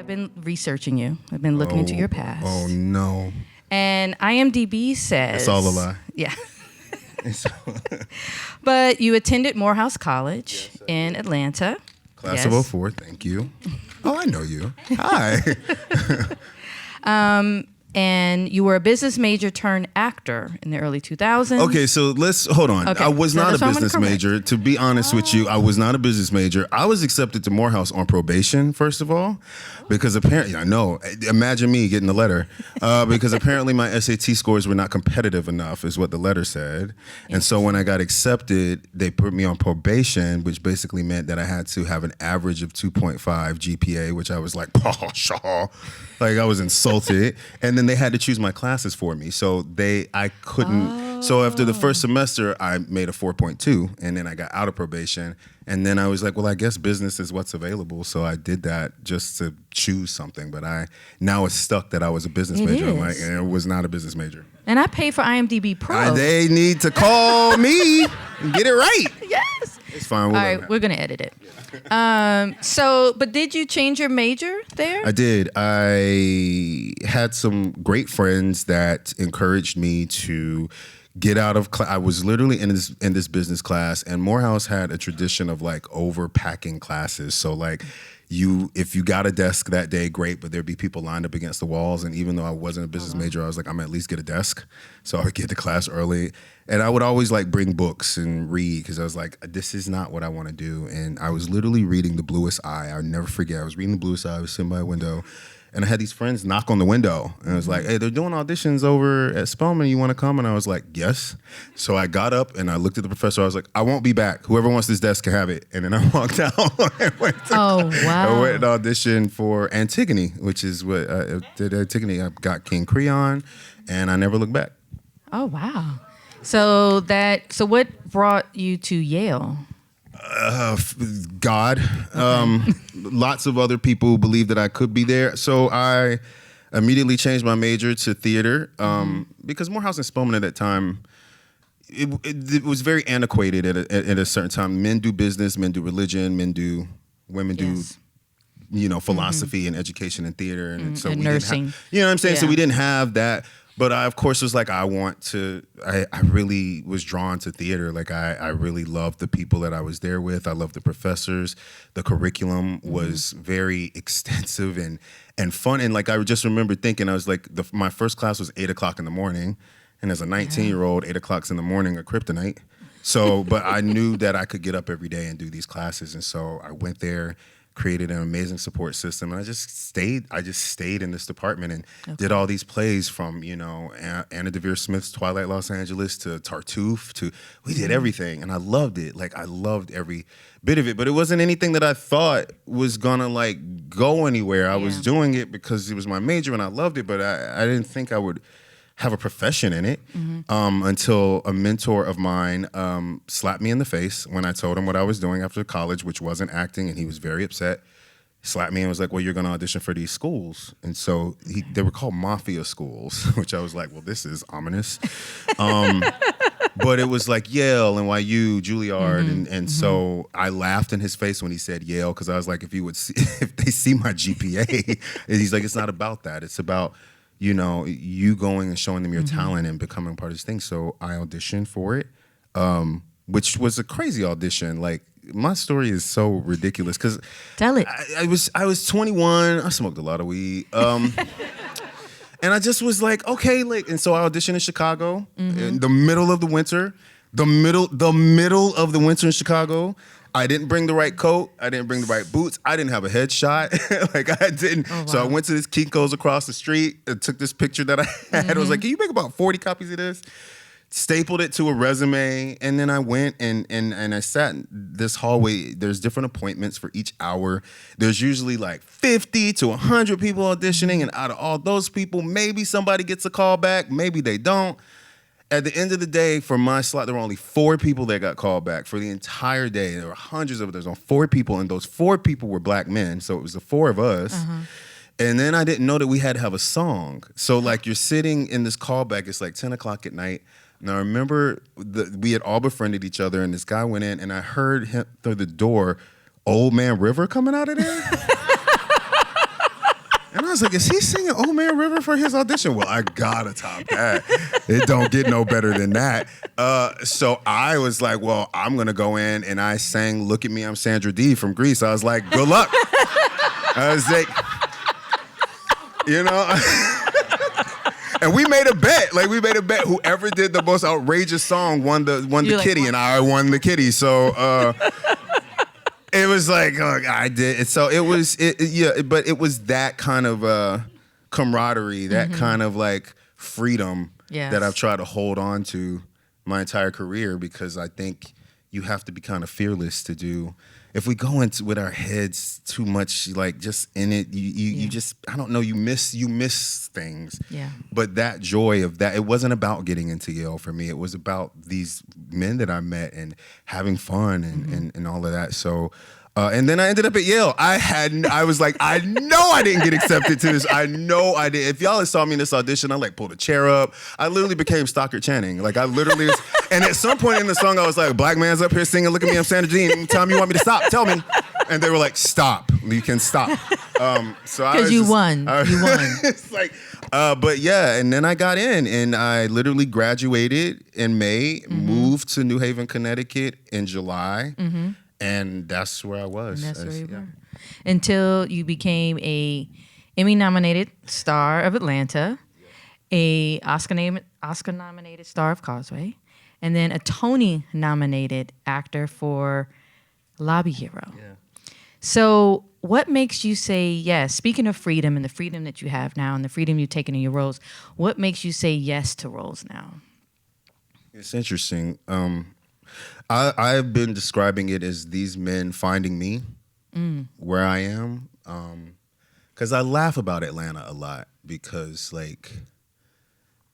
been researching you. I've been looking into your past. Oh, no. And IMDb says... It's all a lie. Yeah. But you attended Morehouse College in Atlanta. Class of 04, thank you. Oh, I know you. Hi. And you were a business major turned actor in the early 2000s. Okay, so hold on. Okay. I was So not a that's what I'm business gonna major. To be honest with you, I was not a business major. I was accepted to Morehouse on probation, first of all, because apparently, I know, imagine me getting the letter, because apparently my SAT scores were not competitive enough, is what the letter said. And so when I got accepted, they put me on probation, which basically meant that I had to have an average of 2.5 GPA, which I was like, oh, shaw. Like, I was insulted. And then they had to choose my classes for me. So I couldn't. So after the first semester, I made a 4.2, and then I got out of probation. And then I was like, well, I guess business is what's available. So I did that just to choose something. But now it's stuck that I was a business major. I'm like, and it was not a business major. And I paid for IMDb Pro. They need to call me and get it right. Yes. It's fine. All right, we're going to edit it. But did you change your major there? I did. I had some great friends that encouraged me to get out of class. I was literally in this business class, and Morehouse had a tradition of like overpacking classes. So like if you got a desk that day, great, but there'd be people lined up against the walls. And even though I wasn't a business major, I was like, I'm gonna at least get a desk. So I would get to class early. And I would always like bring books and read, because I was like, this is not what I want to do. And I was literally reading The Bluest Eye. I'll never forget. I was reading The Bluest Eye. I was sitting by a window, and I had these friends knock on the window. And I was like, hey, they're doing auditions over at Spelman. You want to come? And I was like, yes. So I got up and I looked at the professor. I was like, I won't be back. Whoever wants this desk can have it. And then I walked out. I went and auditioned for Antigone, which is what I did. Antigone. I got King Creon, and I never looked back. Oh, wow. So what brought you to Yale? God. Lots of other people believed that I could be there. So I immediately changed my major to theater, because Morehouse and Spelman at that time, it was very antiquated at a certain time. Men do business, men do religion, women do philosophy and education and theater. And so we nursing. Didn't have, you know what I'm saying? Yeah. So we didn't have that. But I, of course, was like, I really was drawn to theater. Like, I really loved the people that I was there with. I loved the professors. The curriculum was very extensive and fun. And like, I just remember thinking, I was like, my first class was 8 o'clock in the morning. And as a 19-year-old, 8 o'clock in the morning, a kryptonite. So, but I knew that I could get up every day and do these classes. And so I went there, created an amazing support system, and I just stayed in this department and did all these plays, from Anna Devere Smith's Twilight Los Angeles to Tartuffe we did everything, and I loved it. Like, I loved every bit of it, but it wasn't anything that I thought was gonna like go anywhere. I was doing it because it was my major and I loved it, but I didn't think I would have a profession in it, until a mentor of mine slapped me in the face when I told him what I was doing after college, which wasn't acting, and he was very upset. He slapped me and was like, well, you're going to audition for these schools. And so they were called mafia schools, which I was like, well, this is ominous. But it was like Yale, NYU, Juilliard, and so I laughed in his face when he said Yale, because I was like, if they see my GPA, he's like, it's not about that. It's about you going and showing them your talent and becoming part of this thing. So I auditioned for it, which was a crazy audition. Like, my story is so ridiculous because tell it. I was 21. I smoked a lot of weed, and I just was like, okay, and so I auditioned in Chicago in the middle of the winter. The middle of the winter in Chicago. I didn't bring the right coat. I didn't bring the right boots. I didn't have a headshot. I didn't. Oh, wow. So I went to this Kinko's across the street and took this picture that I had. I was like, can you make about 40 copies of this? Stapled it to a resume. And then I went and I sat in this hallway. There's different appointments for each hour. There's usually like 50 to 100 people auditioning. And out of all those people, maybe somebody gets a call back. Maybe they don't. At the end of the day, for my slot, there were only 4 people that got called back for the entire day. There were hundreds of others on 4 people, and those 4 people were black men. So it was the 4 of us. And then I didn't know that we had to have a song. So like, you're sitting in this callback. It's like 10 o'clock at night. And I remember we had all befriended each other, and this guy went in, and I heard him through the door, Old Man River coming out of there. And I was like, is he singing Old Man River for his audition? Well, I gotta top that. It don't get no better than that. So I was like, well, I'm gonna go in, and I sang Look at Me, I'm Sandra Dee from Grease. I was like, good luck. I was like, you know. And we made a bet. Like, we made a bet. Whoever did the most outrageous song won the kitty, and I won the kitty. So it was like, I did. So it was, but it was that kind of camaraderie, that kind of like freedom that I've tried to hold on to my entire career, because I think you have to be kind of fearless to do. If we go into with our heads too much, like just in it, you just, I don't know, you miss things. Yeah. But that joy of that, it wasn't about getting into Yale for me. It was about these men that I met and having fun and all of that. So, and then I ended up at Yale. I was like, I know I didn't get accepted to this. I know I did. If y'all had saw me in this audition, I like pulled a chair up. I literally became Stockard Channing. Like I literally was, and at some point in the song, I was like, black man's up here singing, look at me, I'm Sandra Dee. Tell me you want me to stop, tell me. And they were like, stop, you can stop. So because you won. It's like, but yeah, and then I got in, and I literally graduated in May, moved to New Haven, Connecticut in July. And that's where I was. And that's where you were. Until you became a Emmy-nominated star of Atlanta, a Oscar-nominated star of Causeway, and then a Tony-nominated actor for Lobby Hero. Yeah. So what makes you say yes? Speaking of freedom and the freedom that you have now and the freedom you've taken in your roles, what makes you say yes to roles now? It's interesting. I've been describing it as these men finding me where I am. Because I laugh about Atlanta a lot, because like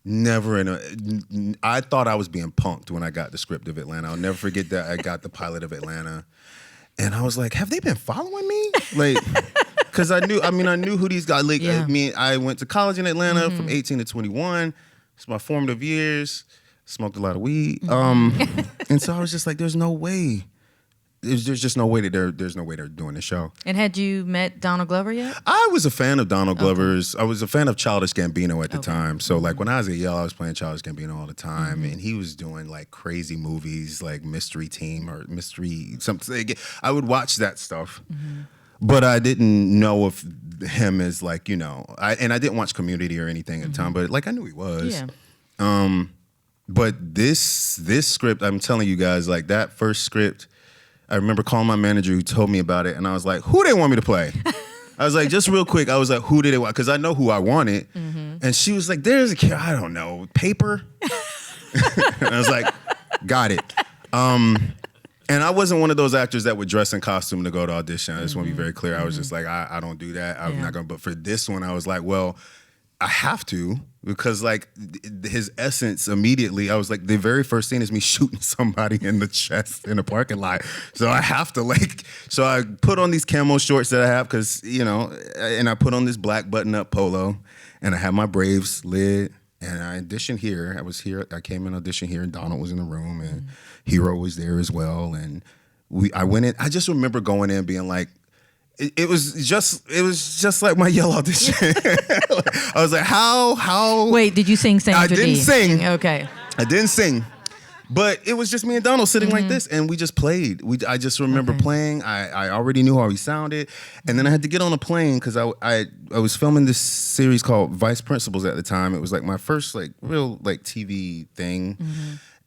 I thought I was being punked when I got the script of Atlanta. I'll never forget that I got the pilot of Atlanta. And I was like, have they been following me? Like, because I knew who these guys, like, I went to college in Atlanta from 18 to 21. It's my formative years. Smoked a lot of weed. And so I was just like, there's no way. There's just no way that they're doing the show. And had you met Donald Glover yet? I was a fan of Donald Glover's. I was a fan of Childish Gambino at the time. So like when I was at Yale, I was playing Childish Gambino all the time. And he was doing like crazy movies like Mystery Team or Mystery something. I would watch that stuff. But I didn't know of him as like, I didn't watch Community or anything at the time, but like I knew he was. Yeah. But this script, I'm telling you guys, like that first script, I remember calling my manager who told me about it, and I was like, who they want me to play? I was like, just real quick, I was like, who did they want? Because I know who I wanted. And she was like, there's a character, I don't know, Paper? And I was like, got it. And I wasn't one of those actors that would dress in costume to go to audition. I just want to be very clear. I was just like, I don't do that. I'm not going to. But for this one, I was like, well, I have to, because like his essence immediately, I was like, the very first scene is me shooting somebody in the chest in a parking lot. So I have to so I put on these camo shorts that I have, because, and I put on this black button-up polo, and I had my Braves lid, and I auditioned here. I came and auditioned here, and Donald was in the room, and Hero was there as well. And I went in, I just remember going in being like, it was just like my Yale audition. I was like, how? Wait, did you sing Sandra Dee? I didn't sing. Okay. I didn't sing. But it was just me and Donald sitting like this, and we just played. I just remember playing. I already knew how he sounded. And then I had to get on a plane, because I was filming this series called Vice Principals at the time. It was like my first like real like TV thing.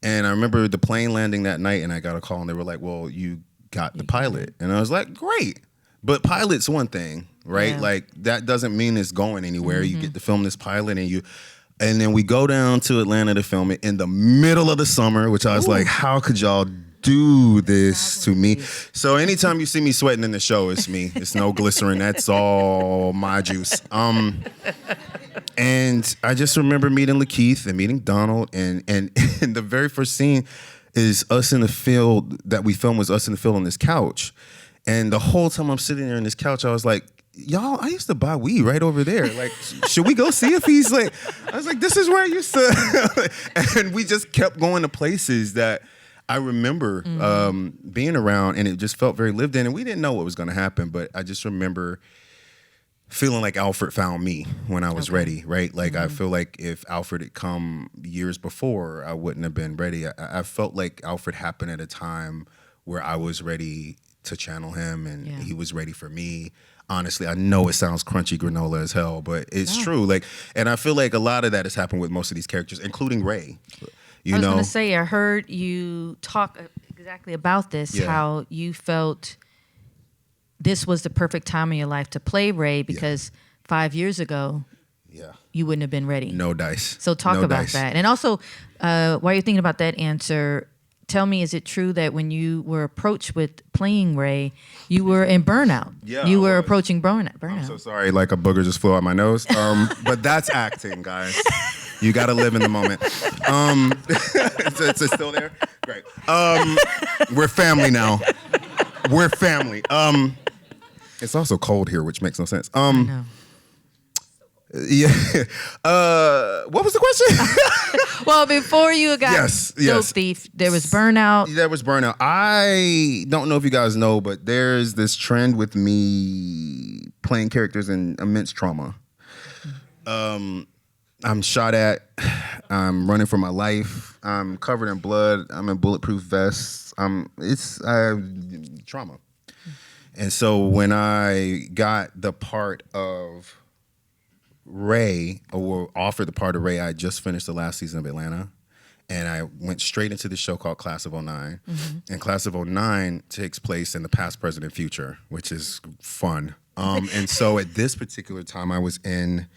And I remember the plane landing that night, and I got a call, and they were like, well, you got the pilot. And I was like, great. But pilot's one thing, right? Yeah. Like that doesn't mean it's going anywhere. You get to film this pilot, and then we go down to Atlanta to film it in the middle of the summer, which I was like, how could y'all do this to me? So anytime you see me sweating in the show, it's me. It's no glycerin. That's all my juice. And I just remember meeting Lakeith and meeting Donald, and the very first scene is us in the field that we filmed, was us in the field on this couch. And the whole time I'm sitting there on this couch, I was like, y'all, I used to buy weed right over there. Like, should we go see if he's like, I was like, this is where I used to. And we just kept going to places that I remember being around, and it just felt very lived in. And we didn't know what was going to happen, but I just remember feeling like Alfred found me when I was ready, right? Like, I feel like if Alfred had come years before, I wouldn't have been ready. I felt like Alfred happened at a time where I was ready to channel him, and he was ready for me. Honestly, I know it sounds crunchy granola as hell, but it's true. Like, and I feel like a lot of that has happened with most of these characters, including Ray. I was going to say, I heard you talk exactly about this, how you felt this was the perfect time in your life to play Ray because 5 years ago, you wouldn't have been ready. No dice. So talk about that. And also, while you're thinking about that answer, tell me, is it true that when you were approached with playing Ray, you were in burnout? Yeah, you were approaching burnout. I'm so sorry, like a booger just flew out my nose. But that's acting, guys. You got to live in the moment. It's still there? Great. We're family now. We're family. It's also cold here, which makes no sense. I know. Yeah. What was the question? Well, before you got Dope Thief, there was burnout. There was burnout. I don't know if you guys know, but there's this trend with me playing characters in immense trauma. I'm shot at. I'm running for my life. I'm covered in blood. I'm in bulletproof vests. It's trauma. And so when I got the part of Ray, or offered the part of Ray, I just finished the last season of Atlanta, and I went straight into the show called Class of '09. And Class of '09 takes place in the past, present, and future, which is fun. And so at this particular time, I was in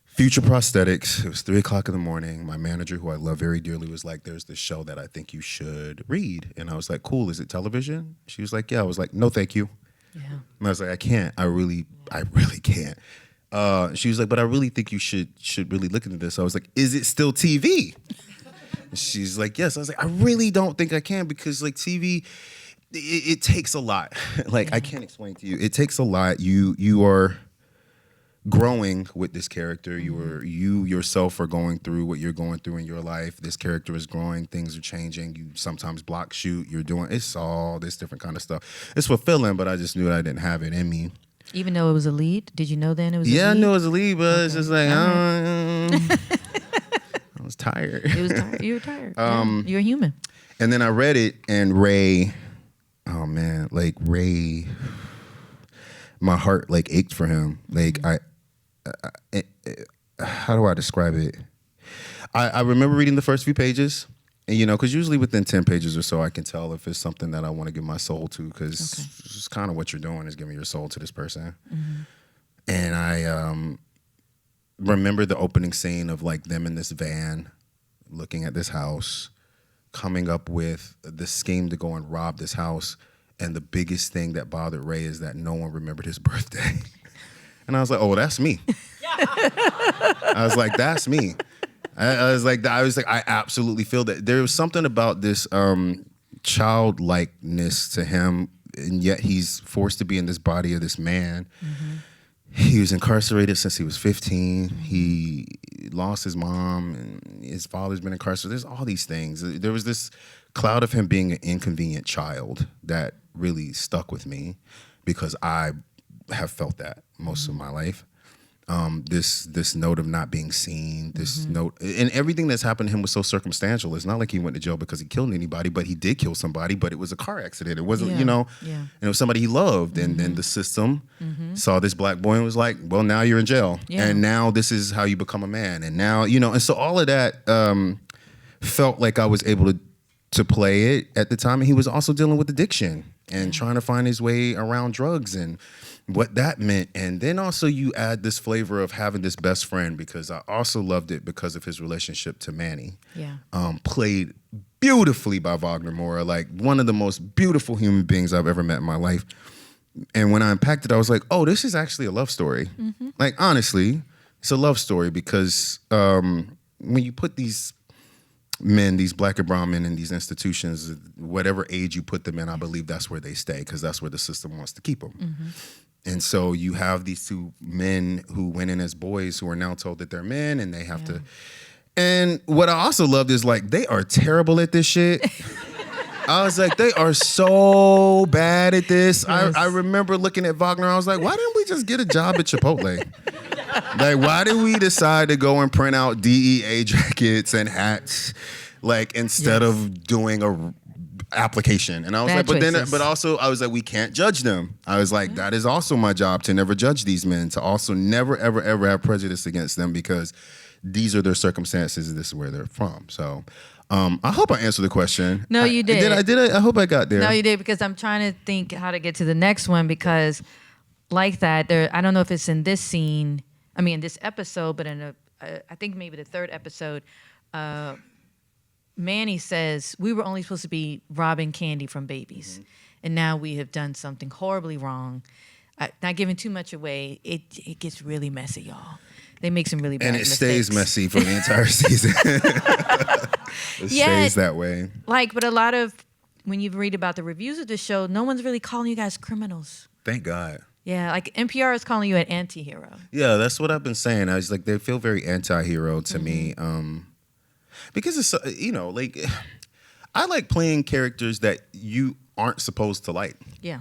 Future Prosthetics. It was 3:00 in the morning. My manager, who I love very dearly, was like, there's this show that I think you should read. And I was like, cool, is it television? She was like, yeah. I was like, no, thank you. Yeah. And I was like, I can't. I really can't. She was like, but I really think you should really look into this. I was like, is it still TV? And she's like, yes. I was like, I really don't think I can, because like TV, it takes a lot. Like, I can't explain to you. It takes a lot. You are growing with this character. You yourself are going through what you're going through in your life. This character is growing. Things are changing. You sometimes block shoot. It's all this different kind of stuff. It's fulfilling, but I just knew I didn't have it in me. Even though it was a lead? Did you know then it was a lead? Yeah, I knew it was a lead, but it's just like, I was tired. It was tired. You were tired. You're a human. And then I read it, and Ray, oh man, like Ray, my heart like ached for him. Like how do I describe it? I remember reading the first few pages. And, because usually within 10 pages or so, I can tell if it's something that I want to give my soul to, because it's just kind of what you're doing is giving your soul to this person. And I remember the opening scene of like them in this van looking at this house, coming up with this scheme to go and rob this house. And the biggest thing that bothered Ray is that no one remembered his birthday. And I was like, oh, that's me. I was like, that's me. I was like, I absolutely feel that. There was something about this childlikeness to him, and yet he's forced to be in this body of this man. He was incarcerated since he was 15. He lost his mom, and his father's been incarcerated. There's all these things. There was this cloud of him being an inconvenient child that really stuck with me, because I have felt that most of my life. This note of not being seen, this note, and everything that's happened to him was so circumstantial. It's not like he went to jail because he killed anybody, but he did kill somebody, but it was a car accident. It wasn't, and it was somebody he loved. And then the system saw this black boy and was like, well, now you're in jail. And now this is how you become a man. And now, and so all of that felt like I was able to play it at the time. And he was also dealing with addiction and trying to find his way around drugs and what that meant. And then also you add this flavor of having this best friend, because I also loved it because of his relationship to Manny. Played beautifully by Wagner Moura, like one of the most beautiful human beings I've ever met in my life. And when I unpacked it, I was like, oh, this is actually a love story. Like, honestly, it's a love story, because when you put these men, these black and brown men in these institutions, whatever age you put them in, I believe that's where they stay, because that's where the system wants to keep them. And so you have these two men who went in as boys who are now told that they're men, and they have to. And what I also loved is, like, they are terrible at this shit. I was like, they are so bad at this. Yes. I remember looking at Wagner. I was like, why didn't we just get a job at Chipotle? Like, why did we decide to go and print out DEA jackets and hats, like, instead of doing a application? And I was Bad like, choices. but also I was like, we can't judge them. I was like, that is also my job, to never judge these men, to also never, ever, ever have prejudice against them, because these are their circumstances and this is where they're from. So I hope I answered the question. No, you did. I hope I got there. No, you did, because I'm trying to think how to get to the next one, because like that, there, I don't know if it's in this scene, in this episode, but in I think maybe the third episode, Manny says, we were only supposed to be robbing candy from babies. And now we have done something horribly wrong. Not giving too much away, it gets really messy, y'all. They make some really bad mistakes. And it stays messy for the entire season. It stays that way. But a lot of, when you read about the reviews of the show, no one's really calling you guys criminals. Thank God. Yeah, like NPR is calling you an anti-hero. Yeah, that's what I've been saying. I was like, they feel very anti-hero to me. Because it's, like, I like playing characters that you aren't supposed to like. Yeah.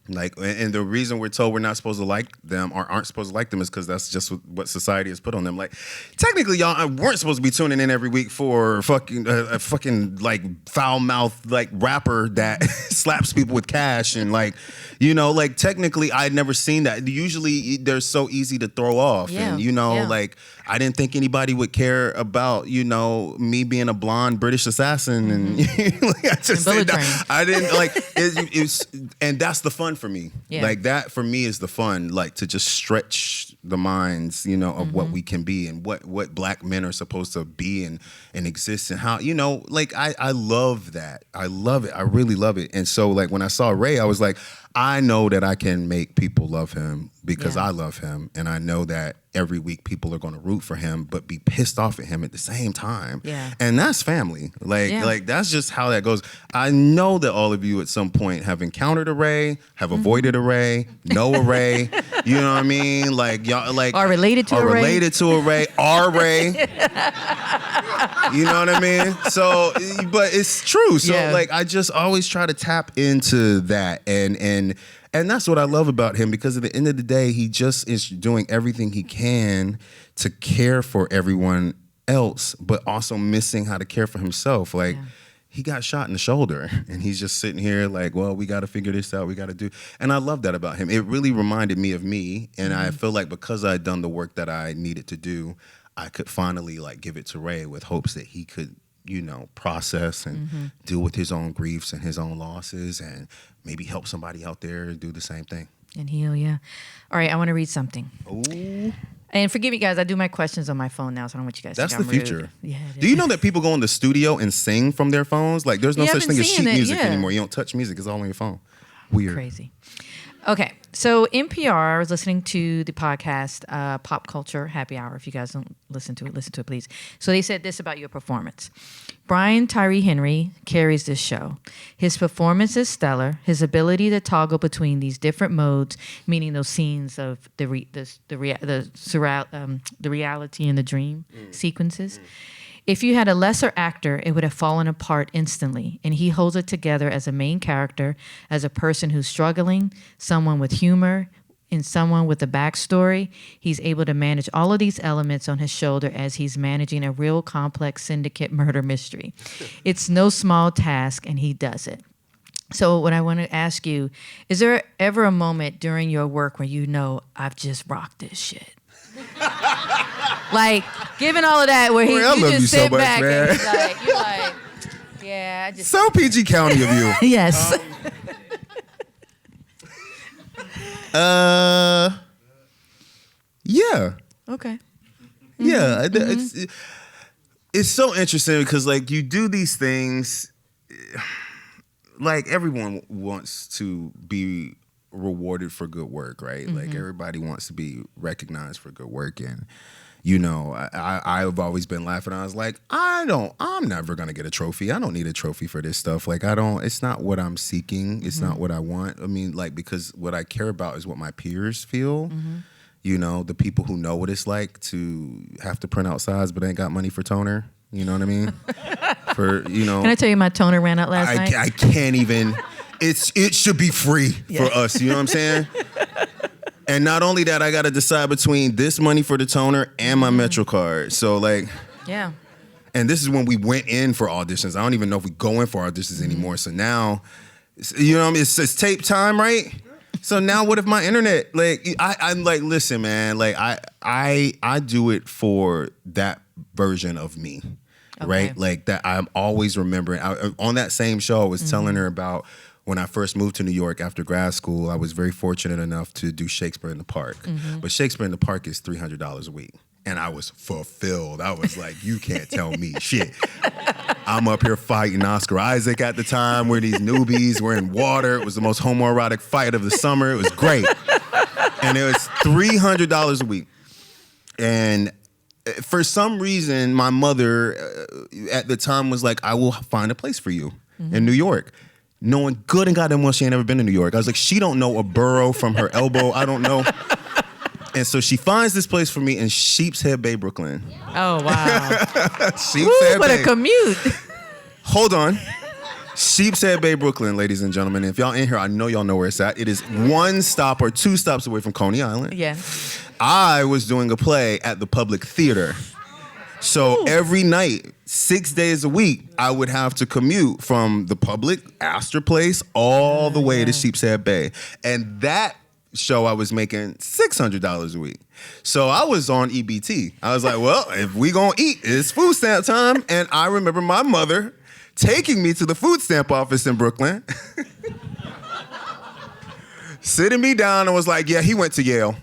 Like, and the reason we're told we're not supposed to like them or aren't supposed to like them is because that's just what society has put on them. Like, technically, y'all weren't supposed to be tuning in every week for a fucking like foul mouth like rapper that slaps people with cash and like, like technically I'd never seen that. Usually they're so easy to throw off, and like I didn't think anybody would care about me being a blonde British assassin, and like, I just said that. I didn't like it's and that's the fun for me. Yeah. Like that for me is the fun, like to just stretch the minds, of what we can be and what black men are supposed to be and exist, and how, like I love that. I love it. I really love it. And so like when I saw Ray, I was like, I know that I can make people love him because I love him, and I know that every week people are going to root for him but be pissed off at him at the same time. Yeah. And that's family. Like that's just how that goes. I know that all of you at some point have encountered a Ray, have avoided a Ray, know a Ray, you know what I mean? Like y'all like are related to a Ray, are Ray. You know what I mean? So but it's true. So like I just always try to tap into that, and that's what I love about him, because at the end of the day, he just is doing everything he can to care for everyone else, but also missing how to care for himself. Like, he got shot in the shoulder, and he's just sitting here like, well, we got to figure this out. We got to do. And I love that about him. It really reminded me of me, and I feel like because I had done the work that I needed to do, I could finally like give it to Ray with hopes that he could, process and deal with his own griefs and his own losses, and maybe help somebody out there do the same thing. And heal, yeah. All right, I want to read something. Ooh. And forgive me, guys, I do my questions on my phone now, so I don't want you guys to think I'm rude. That's the future. Yeah. Do you know that people go in the studio and sing from their phones? Like, there's no such thing as sheet music anymore. You don't touch music. It's all on your phone. Weird. Crazy. Okay, so NPR was listening to the podcast Pop Culture Happy Hour. If you guys don't listen to it, please. So they said this about your performance. Brian Tyree Henry carries this show. His performance is stellar. His ability to toggle between these different modes, meaning those scenes of the reality and the dream sequences. If you had a lesser actor, it would have fallen apart instantly, and he holds it together as a main character, as a person who's struggling, someone with humor, and someone with a backstory. He's able to manage all of these elements on his shoulder as he's managing a real complex syndicate murder mystery. It's no small task, and he does it. So what I want to ask you, is there ever a moment during your work where I've just rocked this shit? Like, given all of that, where you just sit back and you're like, yeah, I just... So PG County of you. Yes. Yeah. Okay. Yeah. It's so interesting because, like, you do these things, like, everyone wants to be rewarded for good work, right? Like, everybody wants to be recognized for good work, and I've always been laughing. I was like, I'm never gonna get a trophy. I don't need a trophy for this stuff. Like, it's not what I'm seeking. It's not what I want. I mean, like, because what I care about is what my peers feel. The people who know what it's like to have to print out size but ain't got money for toner. You know what I mean? For, you know. Can I tell you my toner ran out last night? I can't even. It should be free for us. You know what I'm saying? And not only that, I got to decide between this money for the toner and my Metro card. So like. Yeah. And this is when we went in for auditions. I don't even know if we go in for auditions anymore. So now, you know what I mean? It's tape time, right? So now what if my internet, like, I'm like, listen, man, like I do it for that version of me, right? Like that I'm always remembering. On that same show, I was telling her about when I first moved to New York after grad school. I was very fortunate enough to do Shakespeare in the Park. But Shakespeare in the Park is $300 a week. And I was fulfilled. I was like, you can't tell me shit. I'm up here fighting Oscar Isaac at the time. We're these newbies. We're in water. It was the most homoerotic fight of the summer. It was great. And it was $300 a week. And for some reason, my mother at the time was like, I will find a place for you in New York. Knowing good and goddamn well she ain't never been to New York. I was like, she don't know a borough from her elbow. I don't know. And so she finds this place for me in Sheepshead Bay, Brooklyn. Oh, wow. Sheepshead What Bay. a commute. Hold on. Sheepshead Bay, Brooklyn, ladies and gentlemen. If y'all in here, I know y'all know where it's at. It is 1 stop or 2 stops away from Coney Island. Yeah. I was doing a play at the Public Theater. So every night, 6 days a week, I would have to commute from the Public, Astor Place, all the way to Sheepshead Bay. And that show I was making $600 a week. So I was on EBT. I was like, well, if we gonna eat, it's food stamp time. And I remember my mother taking me to the food stamp office in Brooklyn, sitting me down and was like, yeah, he went to Yale.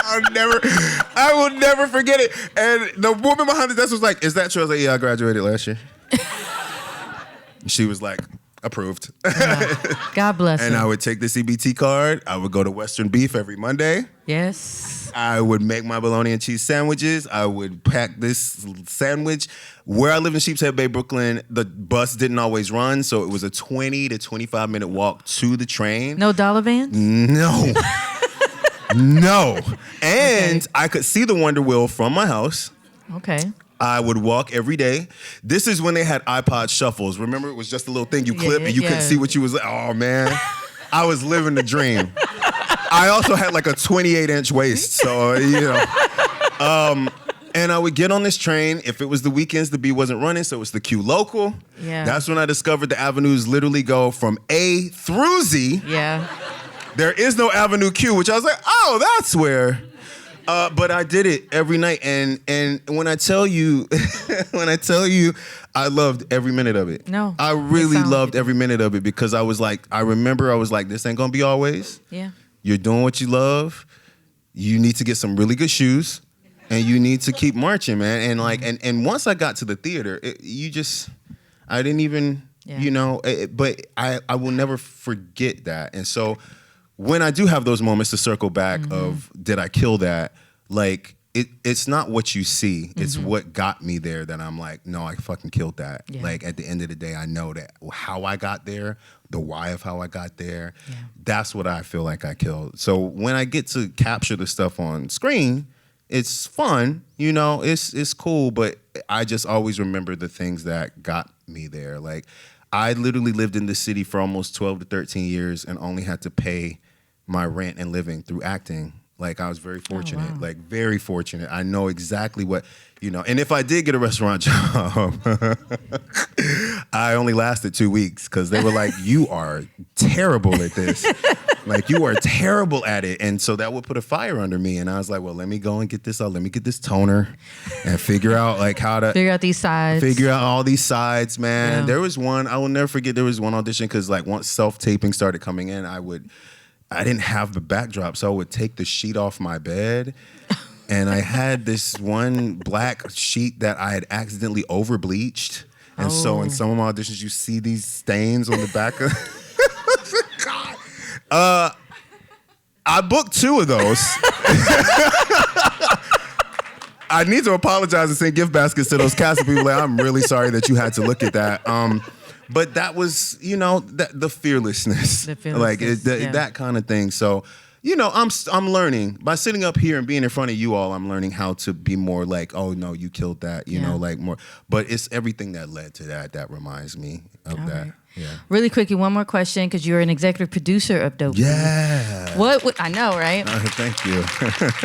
I will never forget it. And the woman behind the desk was like, is that true? I was like, yeah, I graduated last year. She was like, approved. God bless And him. I would take the CBT card. I would go to Western Beef every Monday. Yes. I would make my bologna and cheese sandwiches. I would pack this sandwich. Where I live in Sheepshead Bay, Brooklyn, the bus didn't always run, so it was a 20 to 25 minute walk to the train. No dollar vans? No. No. And I could see the Wonder Wheel from my house. Okay. I would walk every day. This is when they had iPod shuffles. Remember, it was just a little thing you clip and you couldn't see what you was like. Oh, man. I was living the dream. I also had like a 28-inch waist, so, you know. And I would get on this train. If it was the weekends, the B wasn't running, so it was the Q local. Yeah. That's when I discovered the avenues literally go from A through Z. Yeah. There is no Avenue Q, which I was like, oh, that's where. But I did it every night, and when I tell you, I loved every minute of it. No, I really loved every minute of it because I was like, this ain't gonna be always. Yeah. You're doing what you love. You need to get some really good shoes, and you need to keep marching, man. And like, and once I got to the theater, I didn't even, you know, but I will never forget that, and so. When I do have those moments to circle back of did I kill that, like it's not what you see, it's what got me there that I'm like, no, I fucking killed that. Yeah. Like at the end of the day, I know that how I got there, the why of how I got there, that's what I feel like I killed. So when I get to capture the stuff on screen, it's fun, you know, it's cool, but I just always remember the things that got me there. Like I literally lived in the city for almost 12 to 13 years and only had to pay my rent and living through acting. Like I was very fortunate, like very fortunate. I know exactly what, you know, and if I did get a restaurant job, I only lasted 2 weeks because they were like, you are terrible at this. Like you are terrible at it. And so that would put a fire under me. And I was like, well, let me go and get this out. Let me get this toner and figure out like how to figure out these sides. Figure out all these sides, man. Yeah. There was one, I will never forget, there was one audition because like once self-taping started coming in, I didn't have the backdrop, so I would take the sheet off my bed, and I had this one black sheet that I had accidentally over-bleached, and so in some of my auditions, you see these stains on the back of... God. I booked 2 of those. I need to apologize and send gift baskets to those cast people. Like, I'm really sorry that you had to look at that. But that was, you know, the fearlessness. The fearlessness, like that kind of thing. So I'm learning by sitting up here and being in front of you all. I'm learning how to be more like, oh no, you killed that, you know, like more. But it's everything that led to that reminds me of all that. Right. Yeah. Really quickly, one more question, because you're an executive producer of Dope. Yeah. What I know, right? Thank you.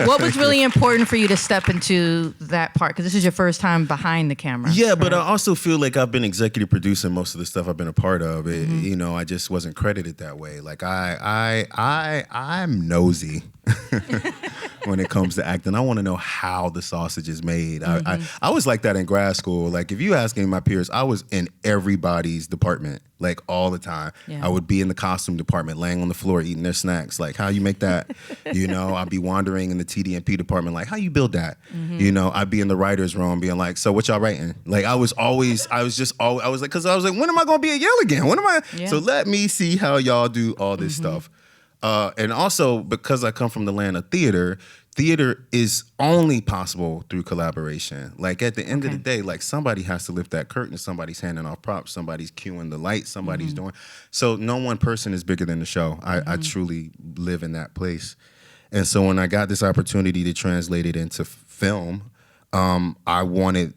What was really important for you to step into that part? Because this is your first time behind the camera. Yeah, but I also feel like I've been executive producing most of the stuff I've been a part of. You know, I just wasn't credited that way. Like I'm nosy. When it comes to acting, I want to know how the sausage is made. I was like that in grad school. Like if you ask any of my peers, I was in everybody's department, like all the time. Yeah. I would be in the costume department, laying on the floor, eating their snacks. Like, how you make that? You know, I'd be wandering in the TD&P department, like, how you build that? You know, I'd be in the writer's room being like, so what y'all writing? Like, I was like, because I was like, when am I going to be at Yale again? When am I? Yeah. So let me see how y'all do all this stuff. And also, because I come from the land of theater is only possible through collaboration. Like at the end of the day, like somebody has to lift that curtain, somebody's handing off props, somebody's cueing the lights, somebody's doing. So no one person is bigger than the show. I truly live in that place. And so when I got this opportunity to translate it into film, I wanted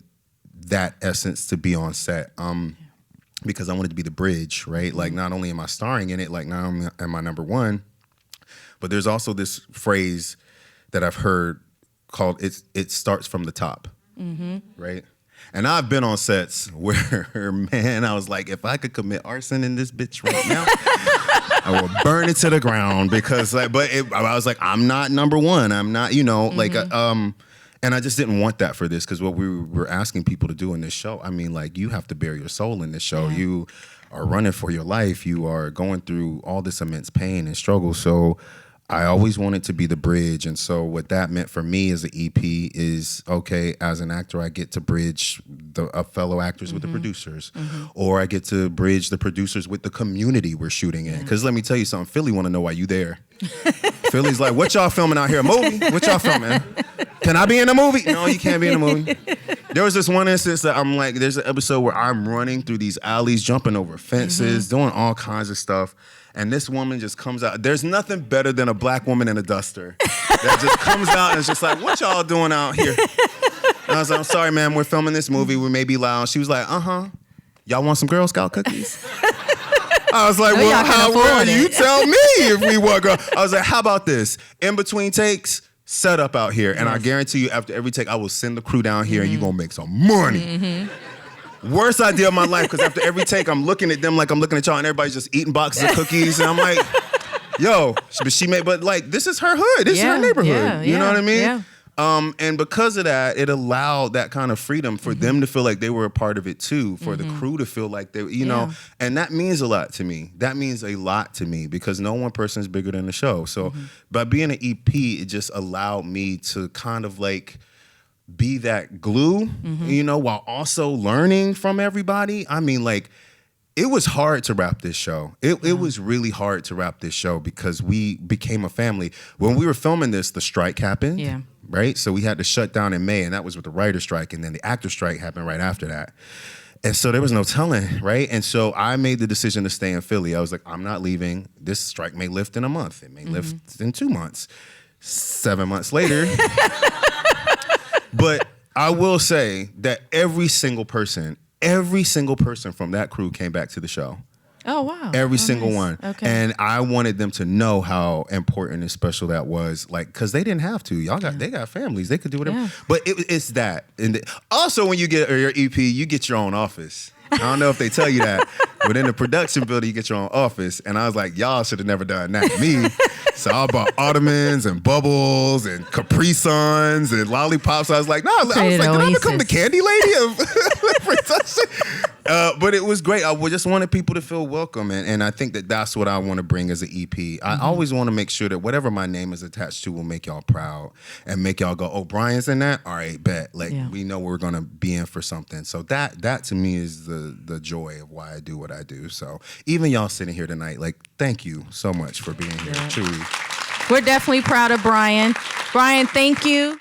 that essence to be on set. Because I wanted to be the bridge, right? Like not only am I starring in it, like not only am I number one, but there's also this phrase that I've heard called it starts from the top, right? And I've been on sets where, man, I was like, if I could commit arson in this bitch right now, I will burn it to the ground because, like, I was like, I'm not number one. I'm not, you know, like, and I just didn't want that for this because what we were asking people to do in this show, I mean, like, you have to bear your soul in this show. Yeah. You are running for your life. You are going through all this immense pain and struggle. So I always wanted to be the bridge. And so what that meant for me as an EP is, okay, as an actor, I get to bridge the fellow actors with the producers, or I get to bridge the producers with the community we're shooting in. Because let me tell you something, Philly want to know why you there. Philly's like, what y'all filming out here? A movie? What y'all filming? Can I be in a movie? No, you can't be in a movie. There was this one instance that I'm like, there's an episode where I'm running through these alleys, jumping over fences, doing all kinds of stuff. And this woman just comes out. There's nothing better than a black woman in a duster that just comes out and is just like, what y'all doing out here? And I was like, I'm sorry, ma'am, we're filming this movie. We may be loud. She was like, y'all want some Girl Scout cookies? I was like, well, how will you tell me if we want girl? I was like, how about this? In between takes, set up out here. And I guarantee you, after every take, I will send the crew down here and you're going to make some money. Worst idea of my life, because after every take, I'm looking at them like I'm looking at y'all, and everybody's just eating boxes of cookies, and I'm like, yo, but like, this is her hood, this is her neighborhood, you know what I mean? Yeah. And because of that, it allowed that kind of freedom for them to feel like they were a part of it too, for the crew to feel like they, you know, and that means a lot to me. That means a lot to me because no one person is bigger than the show. So by being an EP, it just allowed me to kind of like be that glue, you know, while also learning from everybody. I mean, like, it was hard to wrap this show. It was really hard to wrap this show because we became a family. When we were filming this, the strike happened. Yeah. Right? So we had to shut down in May, and that was with the writer's strike, and then the actor strike happened right after that. And so there was no telling, right? And so I made the decision to stay in Philly. I was like, I'm not leaving. This strike may lift in a month. It may lift in 2 months. 7 months later. But I will say that every single person from that crew came back to the show. Oh, wow. Every single nice. one. Okay. And I wanted them to know how important and special that was. Like, because they didn't have to. They got families. They could do whatever. Yeah. But it's that. And also, when you get your EP, you get your own office. I don't know if they tell you that, but in the production building, you get your own office. And I was like, y'all should have never done that. Me. So I bought ottomans and bubbles and Capri Suns and lollipops. I was like, no, I was like, did I become the candy lady of production? But it was great. I just wanted people to feel welcome. And I think that that's what I want to bring as an EP. I always want to make sure that whatever my name is attached to will make y'all proud and make y'all go, oh, Brian's in that? All right, bet. Like, we know we're going to be in for something. So that to me is the joy of why I do what I do. So even y'all sitting here tonight, like, thank you so much for being here. Truly. We're definitely proud of Brian. Brian, thank you.